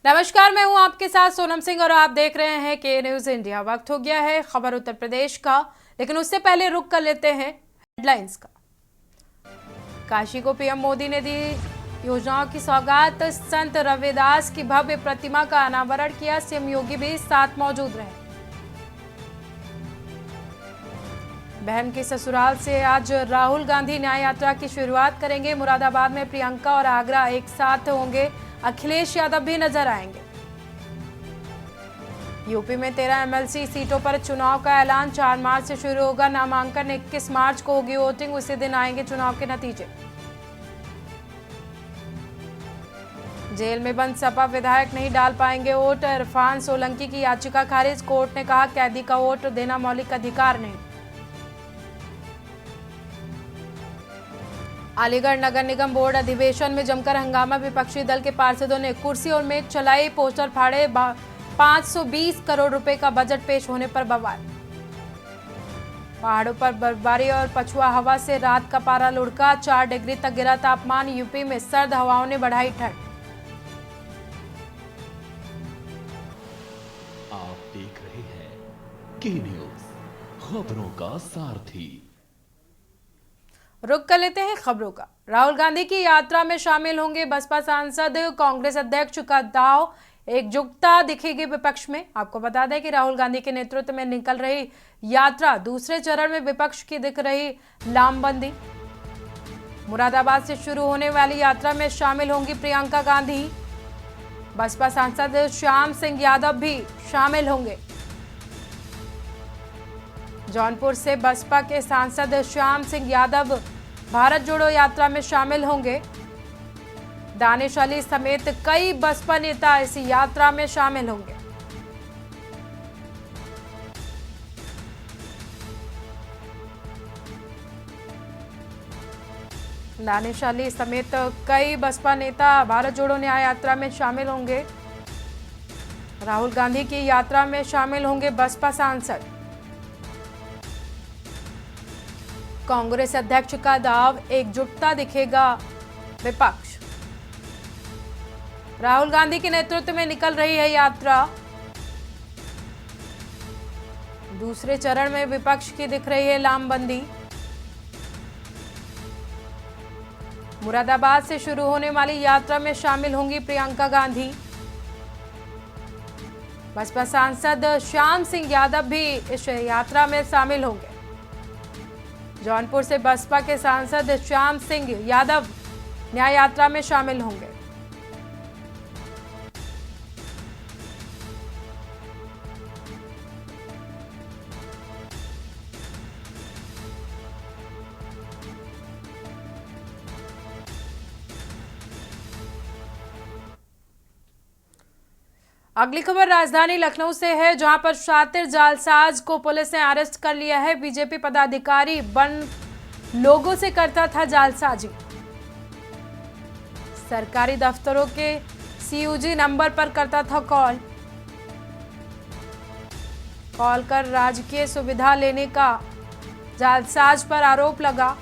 नमस्कार, मैं हूं आपके साथ सोनम सिंह और आप देख रहे हैं के न्यूज इंडिया। वक्त हो गया है खबर उत्तर प्रदेश का, लेकिन उससे पहले रुक कर लेते हैं हेडलाइंस का। काशी को पीएम मोदी ने दी योजनाओं की सौगात, संत रविदास की भव्य प्रतिमा का अनावरण किया, सीएम योगी भी साथ मौजूद रहे। बहन के ससुराल से आज राहुल गांधी न्याय यात्रा की शुरुआत करेंगे। मुरादाबाद में प्रियंका और आगरा एक साथ होंगे, अखिलेश यादव भी नजर आएंगे। यूपी में 13 एमएलसी सीटों पर चुनाव का ऐलान, 4 मार्च से शुरू होगा नामांकन, 21 मार्च को होगी वोटिंग, उसी दिन आएंगे चुनाव के नतीजे। जेल में बंद सपा विधायक नहीं डाल पाएंगे वोट, इरफान सोलंकी की याचिका खारिज, कोर्ट ने कहा कैदी का वोट देना मौलिक अधिकार नहीं। अलीगढ़ नगर निगम बोर्ड अधिवेशन में जमकर हंगामा, विपक्षी दल के पार्षदों ने कुर्सी और मेज चलाई, पोस्टर फाड़े, 520 करोड़ रुपए का बजट पेश होने पर बवाल। पहाड़ों पर बर्फबारी और पछुआ हवा से रात का पारा लुढ़का, 4 डिग्री तक गिरा तापमान, यूपी में सर्द हवाओं ने बढ़ाई ठंड। आप देख रहे हैं के न्यूज, खबरों का सारथी। रुक कर लेते हैं खबरों का। राहुल गांधी की यात्रा में शामिल होंगे बसपा सांसद, कांग्रेस अध्यक्ष का दाव, एकजुटता दिखेगी विपक्ष में। आपको बता दें कि राहुल गांधी के नेतृत्व में निकल रही यात्रा दूसरे चरण में विपक्ष की दिख रही लामबंदी। मुरादाबाद से शुरू होने वाली यात्रा में शामिल होंगी प्रियंका गांधी, बसपा सांसद श्याम सिंह यादव भी शामिल होंगे। जौनपुर से बसपा के सांसद श्याम सिंह यादव भारत जोड़ो यात्रा में शामिल होंगे। दानिश अली समेत कई बसपा नेता इस यात्रा में शामिल होंगे। दानिश अली समेत कई बसपा नेता भारत जोड़ो न्याय यात्रा में शामिल होंगे। राहुल गांधी की यात्रा में शामिल होंगे बसपा सांसद। कांग्रेस अध्यक्ष का दाव, एकजुटता दिखेगा विपक्ष। राहुल गांधी के नेतृत्व में निकल रही है यात्रा, दूसरे चरण में विपक्ष की दिख रही है लामबंदी। मुरादाबाद से शुरू होने वाली यात्रा में शामिल होंगी प्रियंका गांधी, बसपा सांसद श्याम सिंह यादव भी इस यात्रा में शामिल होंगे। जौनपुर से बसपा के सांसद श्याम सिंह यादव न्याय यात्रा में शामिल होंगे। अगली खबर राजधानी लखनऊ से है, जहां पर शातिर जालसाज को पुलिस ने अरेस्ट कर लिया है। बीजेपी पदाधिकारी बन लोगों से करता था जालसाजी, सरकारी दफ्तरों के सीयूजी नंबर पर करता था कॉल कर राजकीय सुविधा लेने का जालसाज पर आरोप लगा।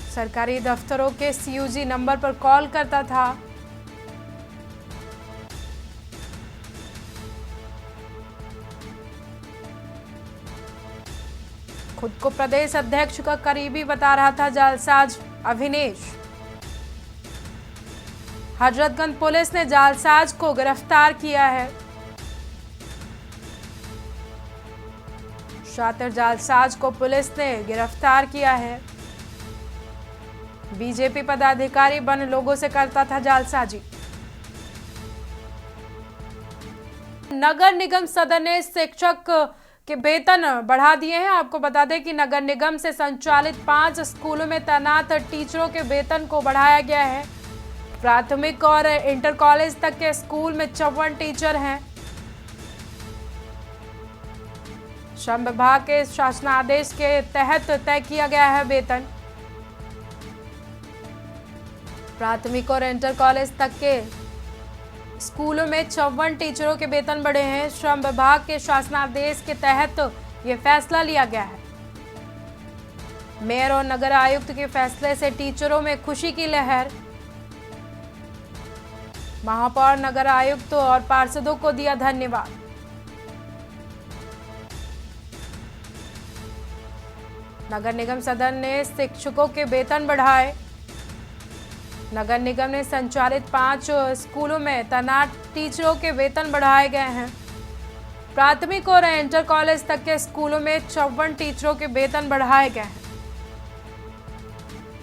सरकारी दफ्तरों के सीयूजी नंबर पर कॉल करता था। खुद को प्रदेश अध्यक्ष का करीबी बता रहा था जालसाज अभिनेश। हजरतगंज पुलिस ने जालसाज को गिरफ्तार किया है। शातिर जालसाज को पुलिस ने गिरफ्तार किया है। बीजेपी पदाधिकारी बन लोगों से करता था जालसाजी। नगर निगम सदन ने शिक्षक के वेतन बढ़ा दिए हैं। आपको बता दें कि नगर निगम से संचालित 5 स्कूलों में तैनात टीचरों के वेतन को बढ़ाया गया है। प्राथमिक और इंटर कॉलेज तक के स्कूल में 54 टीचर हैं। श्रम विभाग के शासनादेश के तहत तय किया गया है वेतन। प्राथमिक और इंटर कॉलेज तक के स्कूलों में 54 टीचरों के वेतन बढ़े हैं। श्रम विभाग के शासनादेश के तहत ये फैसला लिया गया है। मेयर और नगर आयुक्त के फैसले से टीचरों में खुशी की लहर। महापौर, नगर आयुक्त और पार्षदों को दिया धन्यवाद। नगर निगम सदन ने शिक्षकों के वेतन बढ़ाए। नगर निगम ने संचालित 5 स्कूलों में तैनात टीचरों के वेतन बढ़ाए गए हैं। प्राथमिक और इंटर कॉलेज तक के स्कूलों में 54 टीचरों के वेतन बढ़ाए गए हैं।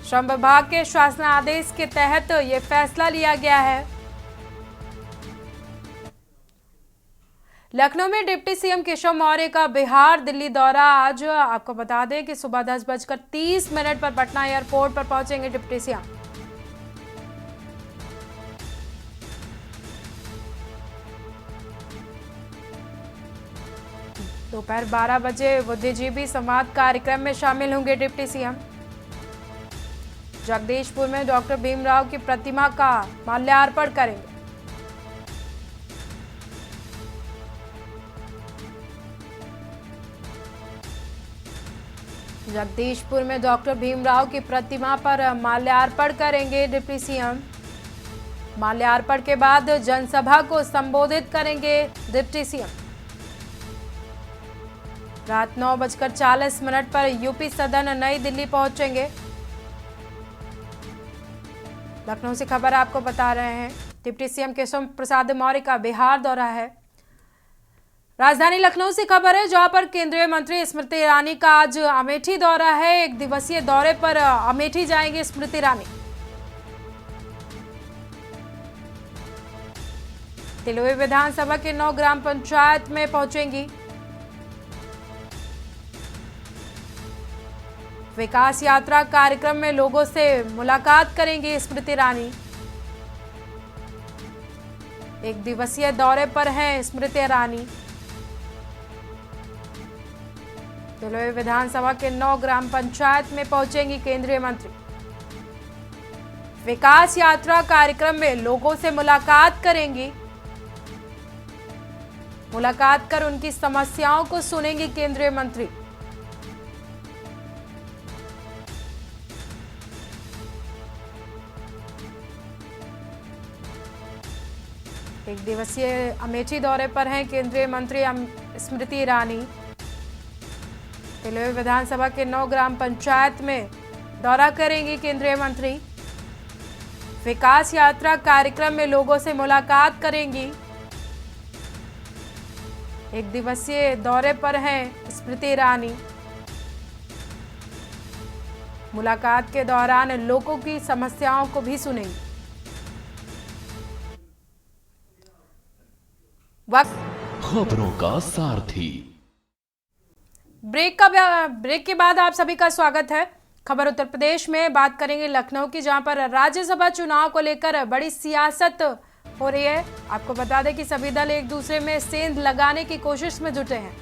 श्रम विभाग के शासनादेश के तहत ये फैसला लिया गया है। लखनऊ में डिप्टी सीएम केशव मौर्य का बिहार दिल्ली दौरा। आज आपको बता दें कि सुबह 10:30 पर पटना एयरपोर्ट पर पहुंचेंगे डिप्टी सीएम। दोपहर 12 बजे बुद्धिजीवी संवाद कार्यक्रम में शामिल होंगे डिप्टी सीएम। जगदीशपुर में डॉक्टर भीमराव की प्रतिमा का माल्यार्पण करेंगे। जगदीशपुर में डॉक्टर भीमराव की प्रतिमा पर माल्यार्पण करेंगे डिप्टी सीएम। माल्यार्पण के बाद जनसभा को संबोधित करेंगे डिप्टी सीएम। रात 9:40 पर यूपी सदन नई दिल्ली पहुंचेंगे। लखनऊ से खबर आपको बता रहे हैं, डिप्टी सीएम केशव प्रसाद मौर्य का बिहार दौरा है। राजधानी लखनऊ से खबर है, जहां पर केंद्रीय मंत्री स्मृति ईरानी का आज अमेठी दौरा है। 1 दिवसीय दौरे पर अमेठी जाएंगे स्मृति ईरानी। तिलोई विधानसभा के 9 ग्राम पंचायत में पहुंचेंगी। विकास यात्रा कार्यक्रम में लोगों से मुलाकात करेंगी स्मृति ईरानी। 1 दिवसीय दौरे पर हैं स्मृति ईरानी। तिलोई विधानसभा के 9 ग्राम पंचायत में पहुंचेंगी केंद्रीय मंत्री। विकास यात्रा कार्यक्रम में लोगों से मुलाकात करेंगी। मुलाकात कर उनकी समस्याओं को सुनेंगी केंद्रीय मंत्री। एक दिवसीय अमेठी दौरे पर हैं केंद्रीय मंत्री स्मृति ईरानी। तिलोई विधानसभा के 9 ग्राम पंचायत में दौरा करेंगी केंद्रीय मंत्री। विकास यात्रा कार्यक्रम में लोगों से मुलाकात करेंगी। 1 दिवसीय दौरे पर हैं स्मृति ईरानी। मुलाकात के दौरान लोगों की समस्याओं को भी सुनेंगी। वक्त खबरों का सारथी। ब्रेक के बाद आप सभी का स्वागत है। खबर उत्तर प्रदेश में बात करेंगे लखनऊ की, जहां पर राज्यसभा चुनाव को लेकर बड़ी सियासत हो रही है। आपको बता दें कि सभी दल एक दूसरे में सेंध लगाने की कोशिश में जुटे हैं।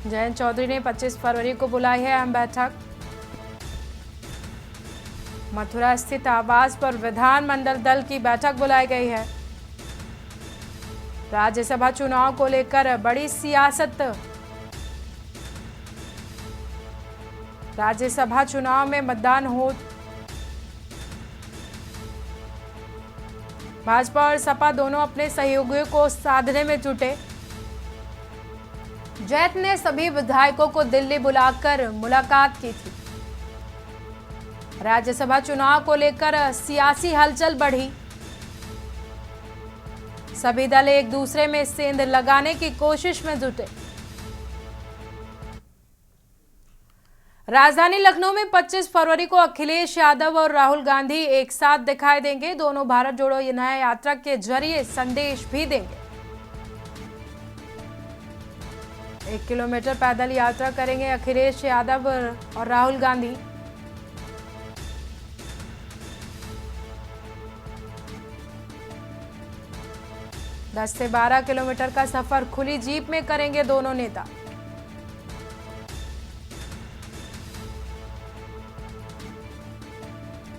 जयंत चौधरी ने 25 फरवरी को बुलाई है अहम बैठक। मथुरा स्थित आवास पर विधानमंडल दल की बैठक बुलाई गई है। राज्यसभा चुनाव को लेकर बड़ी सियासत। राज्यसभा चुनाव में मतदान हो। भाजपा और सपा दोनों अपने सहयोगियों को साधने में जुटे। जैत ने सभी विधायकों को दिल्ली बुलाकर मुलाकात की थी। राज्यसभा चुनाव को लेकर सियासी हलचल बढ़ी। सभी दल एक दूसरे में सेंध लगाने की कोशिश में जुटे। राजधानी लखनऊ में 25 फरवरी को अखिलेश यादव और राहुल गांधी एक साथ दिखाई देंगे। दोनों भारत जोड़ो नया यात्रा के जरिए संदेश भी देंगे। 1 किलोमीटर पैदल यात्रा करेंगे अखिलेश यादव और राहुल गांधी। दस से 12 किलोमीटर का सफर खुली जीप में करेंगे दोनों नेता।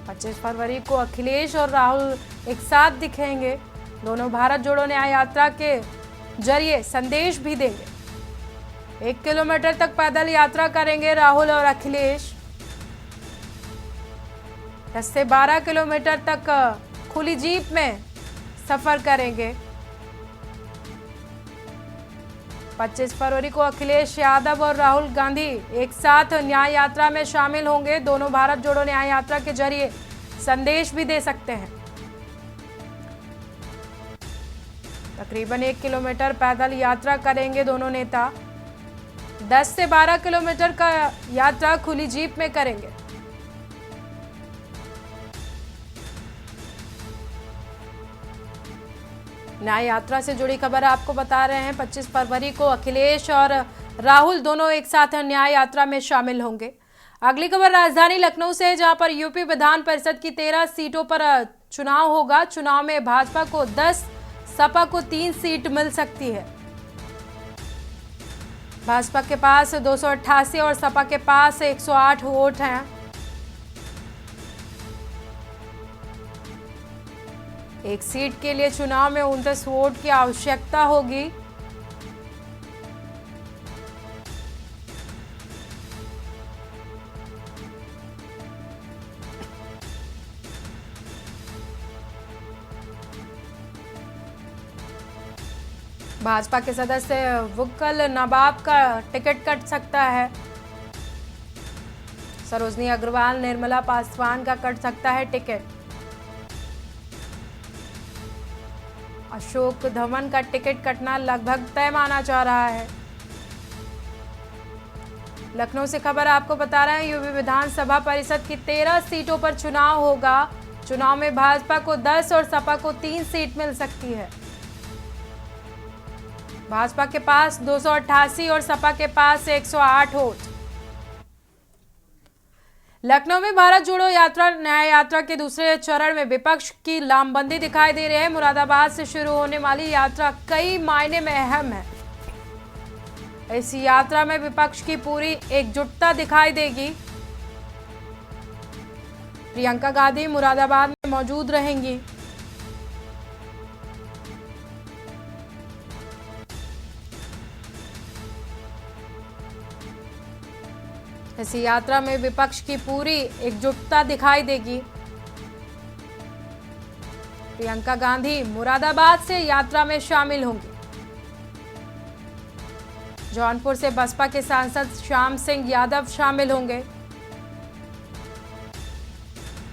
पच्चीस फरवरी को अखिलेश और राहुल एक साथ दिखेंगे। दोनों भारत जोड़ो न्याय यात्रा के जरिए संदेश भी देंगे। 1 किलोमीटर तक पैदल यात्रा करेंगे राहुल और अखिलेश। 10 से 12 किलोमीटर तक खुली जीप में सफर करेंगे। 25 फरवरी को अखिलेश यादव और राहुल गांधी एक साथ न्याय यात्रा में शामिल होंगे। दोनों भारत जोड़ो न्याय यात्रा के जरिए संदेश भी दे सकते हैं। तकरीबन 1 किलोमीटर पैदल यात्रा करेंगे दोनों नेता। 10 से 12 किलोमीटर का यात्रा खुली जीप में करेंगे। न्याय यात्रा से जुड़ी खबर आपको बता रहे हैं। 25 फरवरी को अखिलेश और राहुल दोनों एक साथ न्याय यात्रा में शामिल होंगे। अगली खबर राजधानी लखनऊ से है, जहां पर यूपी विधान परिषद की 13 सीटों पर चुनाव होगा। चुनाव में भाजपा को 10, सपा को 3 सीट मिल सकती है। भाजपा के पास 288 और सपा के पास 108 वोट हैं। एक सीट के लिए चुनाव में 29 वोट की आवश्यकता होगी। भाजपा के सदस्य वुक्कल नवाब का टिकट कट सकता है। सरोजनी अग्रवाल, निर्मला पासवान का कट सकता है टिकट। अशोक धवन का टिकट कटना लगभग तय माना जा रहा है। लखनऊ से खबर आपको बता रहे हैं, यूपी विधानसभा परिषद की 13 सीटों पर चुनाव होगा। चुनाव में भाजपा को 10 और सपा को 3 सीट मिल सकती है। भाजपा के पास 288 और सपा के पास 108 वोट। लखनऊ में भारत जोड़ो यात्रा न्याय यात्रा के दूसरे चरण में विपक्ष की लामबंदी दिखाई दे रही है। मुरादाबाद से शुरू होने वाली यात्रा कई मायने में अहम है। इस यात्रा में विपक्ष की पूरी एकजुटता दिखाई देगी। प्रियंका गांधी मुरादाबाद में मौजूद रहेंगी। इस यात्रा में विपक्ष की पूरी एकजुटता दिखाई देगी। प्रियंका गांधी मुरादाबाद से यात्रा में शामिल होंगी। जौनपुर से बसपा के सांसद श्याम सिंह यादव शामिल होंगे।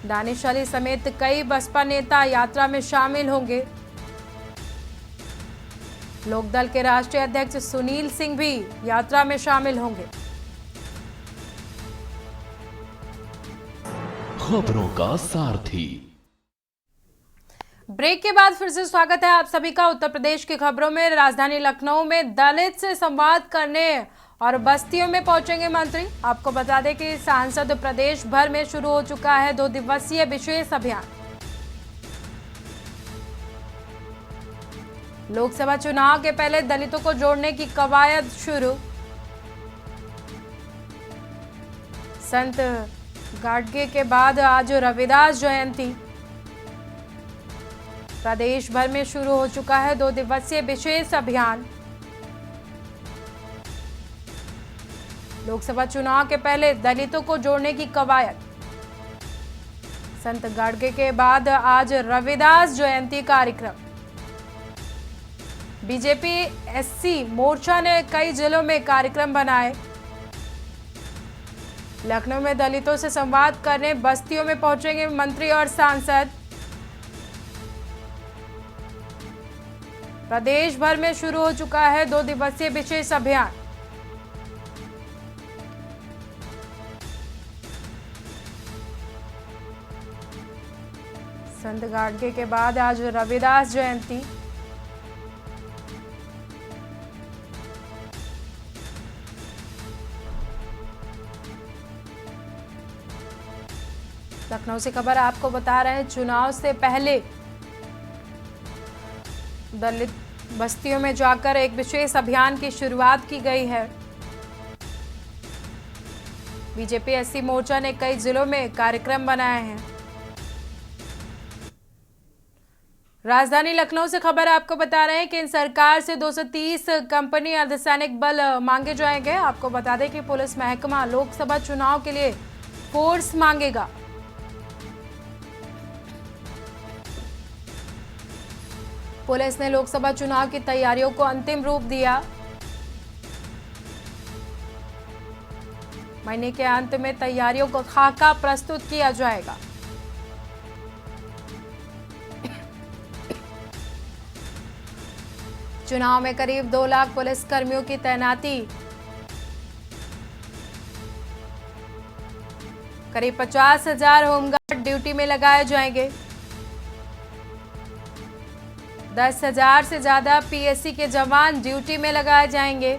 दानिश अली समेत कई बसपा नेता यात्रा में शामिल होंगे। लोकदल के राष्ट्रीय अध्यक्ष सुनील सिंह भी यात्रा में शामिल होंगे। खबरों का सारथी। ब्रेक के बाद फिर से स्वागत है आप सभी का उत्तर प्रदेश की खबरों में। राजधानी लखनऊ में दलित से संवाद करने और बस्तियों में पहुंचेंगे मंत्री। आपको बता दें कि सांसद प्रदेश भर में शुरू हो चुका है 2 दिवसीय विशेष अभियान। लोकसभा चुनाव के पहले दलितों को जोड़ने की कवायद शुरू। संत गाडगे के बाद आज रविदास जयंती। प्रदेश भर में शुरू हो चुका है 2 दिवसीय विशेष अभियान। लोकसभा चुनाव के पहले दलितों को जोड़ने की कवायद। संत गाडगे के बाद आज रविदास जयंती कार्यक्रम। बीजेपी एससी मोर्चा ने कई जिलों में कार्यक्रम बनाए। लखनऊ में दलितों से संवाद करने बस्तियों में पहुंचेंगे मंत्री और सांसद। प्रदेश भर में शुरू हो चुका है 2 दिवसीय विशेष अभियान। संत गाडगे के बाद आज रविदास जयंती। लखनऊ से खबर आपको बता रहे हैं, चुनाव से पहले दलित बस्तियों में जाकर एक विशेष अभियान की शुरुआत की गई है। बीजेपी एससी मोर्चा ने कई जिलों में कार्यक्रम बनाए हैं। राजधानी लखनऊ से खबर आपको बता रहे हैं कि इन सरकार से 230 कंपनी अर्धसैनिक बल मांगे जाएंगे। आपको बता दें कि पुलिस महकमा लोकसभा चुनाव के लिए फोर्स मांगेगा। पुलिस ने लोकसभा चुनाव की तैयारियों को अंतिम रूप दिया। महीने के अंत में तैयारियों को खाका प्रस्तुत किया जाएगा। चुनाव में करीब 2 लाख पुलिस कर्मियों की तैनाती, करीब 50,000 होमगार्ड ड्यूटी में लगाए जाएंगे। 10,000 से ज्यादा पीएससी के जवान ड्यूटी में लगाए जाएंगे।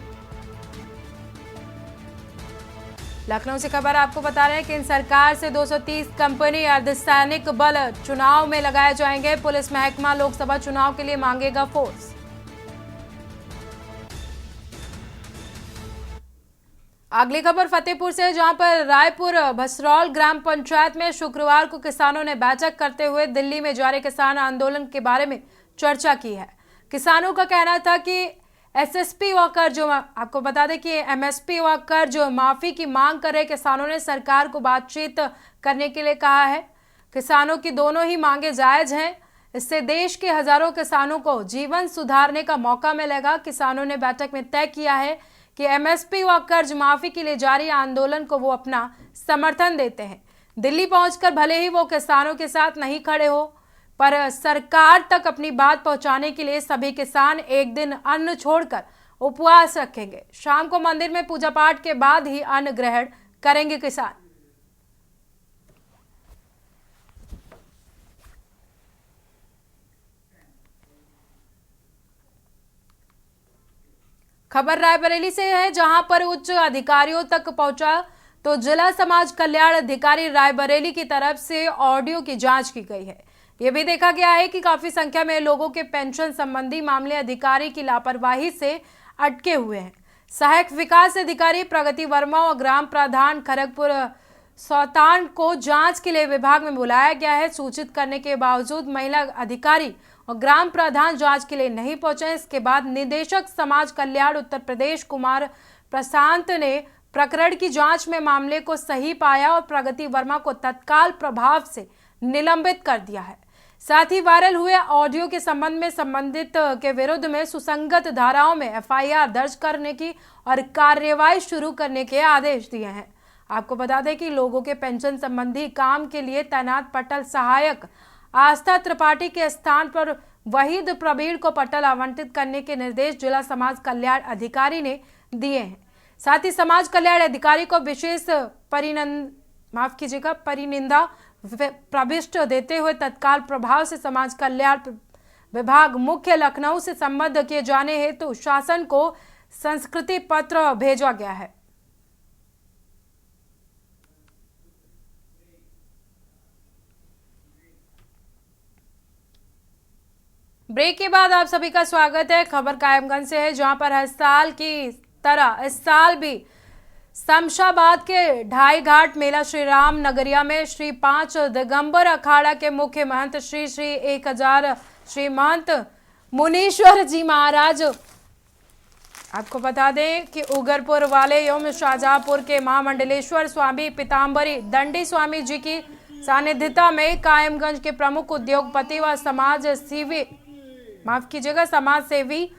लखनऊ से खबर आपको बता रहे हैं कि इन सरकार से 230 कंपनी अर्धसैनिक बल चुनाव में लगाए जाएंगे। पुलिस महकमा लोकसभा चुनाव के लिए मांगेगा फोर्स। अगली खबर फतेहपुर से, जहां पर रायपुर भसरौल ग्राम पंचायत में शुक्रवार को किसानों ने बैठक करते हुए दिल्ली में जारी किसान आंदोलन के बारे में चर्चा की है। किसानों का कहना था कि एसएसपी व कर्ज, आपको बता दें कि एमएसपी व कर्ज माफी की मांग कर रहे किसानों ने सरकार को बातचीत करने के लिए कहा है। किसानों की दोनों ही मांगे जायज हैं। इससे देश के हजारों किसानों को जीवन सुधारने का मौका मिलेगा। किसानों ने बैठक में तय किया है कि एमएसपी व कर्ज माफी के लिए जारी आंदोलन को वो अपना समर्थन देते हैं। दिल्ली पहुंचकर भले ही वो किसानों के साथ नहीं खड़े हो, पर सरकार तक अपनी बात पहुंचाने के लिए सभी किसान एक दिन अन्न छोड़कर उपवास रखेंगे। शाम को मंदिर में पूजा पाठ के बाद ही अन्न ग्रहण करेंगे किसान। खबर रायबरेली से है, जहां पर उच्च अधिकारियों तक पहुंचा तो जिला समाज कल्याण अधिकारी रायबरेली की तरफ से ऑडियो की जांच की गई है। यह भी देखा गया है कि काफी संख्या में लोगों के पेंशन संबंधी मामले अधिकारी की लापरवाही से अटके हुए हैं। सहायक विकास अधिकारी प्रगति वर्मा और ग्राम प्रधान खड़गपुर सौतान को जांच के लिए विभाग में बुलाया गया है। सूचित करने के बावजूद महिला अधिकारी और ग्राम प्रधान जांच के लिए नहीं पहुंचे। इसके बाद निदेशक समाज कल्याण उत्तर प्रदेश कुमार प्रशांत ने प्रकरण की जांच में मामले को सही पाया और प्रगति वर्मा को तत्काल प्रभाव से निलंबित कर दिया है। साथ ही वायरल हुए ऑडियो के संबंध में संबंधित के विरुद्ध में सुसंगत धाराओं में एफआईआर दर्ज करने की और कार्यवाही शुरू करने के आदेश दिए हैं। आपको बता दें कि लोगों के पेंशन संबंधी काम के लिए तैनात पटल सहायक आस्था त्रिपाठी के स्थान पर वहीद प्रवीण को पटल आवंटित करने के निर्देश जिला समाज कल्याण अधिकारी ने दिए हैं। साथ ही समाज कल्याण अधिकारी को विशेष परिनिंदा प्रविष्ट देते हुए तत्काल प्रभाव से समाज कल्याण विभाग मुख्य लखनऊ से संबद्ध किए जाने हेतु शासन को संस्कृति पत्र भेजा गया है। ब्रेक के बाद आप सभी का स्वागत है। खबर कायमगंज से है, जहां पर हर साल की तरह इस साल भी शमशाबाद के ढाई घाट मेला श्री राम नगरिया में श्री 5 दिगंबर अखाड़ा के मुख्य महंत श्री 1000 श्री महंत मुनीश्वर जी महाराज, आपको बता दें कि उगरपुर वाले एवं शाहजहांपुर के महामंडलेश्वर स्वामी पीताम्बरी दंडी स्वामी जी की सानिध्यता में कायमगंज के प्रमुख उद्योगपति व समाज सेवी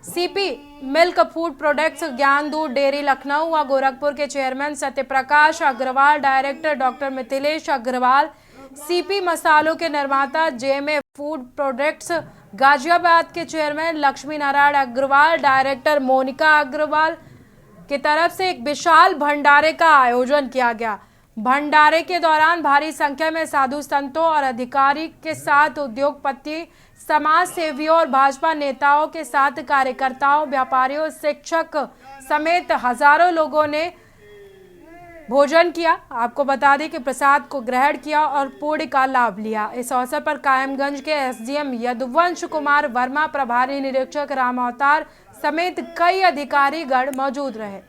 सीपी मिल्क फूड प्रोडक्ट्स ज्ञान दूध डेयरी लखनऊ व गोरखपुर के chairman Satyaprakash Agarwal, director doctor Mithilesh Agarwal, CP मसालों के निर्माता जेएमए फूड प्रोडक्ट्स गाजियाबाद के चेयरमैन लक्ष्मी नारायण अग्रवाल, डायरेक्टर मोनिका अग्रवाल की तरफ से एक विशाल भंडारे का आयोजन किया गया। भंडारे के दौरान भारी संख्या में साधु संतों और अधिकारी के साथ उद्योगपति, समाज सेवियों और भाजपा नेताओं के साथ कार्यकर्ताओं, व्यापारियों, शिक्षक समेत हजारों लोगों ने भोजन किया। आपको बता दें कि प्रसाद को ग्रहण किया और पुण्य का लाभ लिया। इस अवसर पर कायमगंज के एसडीएम यदुवंश कुमार वर्मा, प्रभारी निरीक्षक राम अवतार समेत कई अधिकारीगण मौजूद रहे।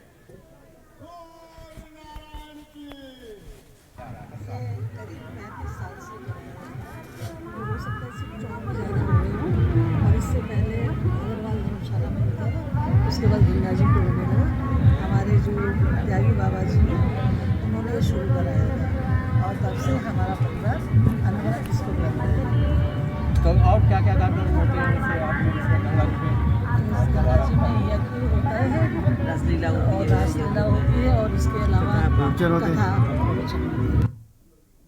से पहले अग्रवाल धर्मशाला में होता था, उसके बाद गंगा जी को होने लगा। हमारे जो त्यागी बाबा जी हैं उन्होंने ये शुरू कराया था और तब से हमारा परिवार अनवरत इसको करता है। तो और क्या क्या कार्यक्रम होते हैं जैसे आपने जैसे गंगा जी में इस गंगा जी में यज्ञ होता है और रासलीला होती है और इसके अलावा कथा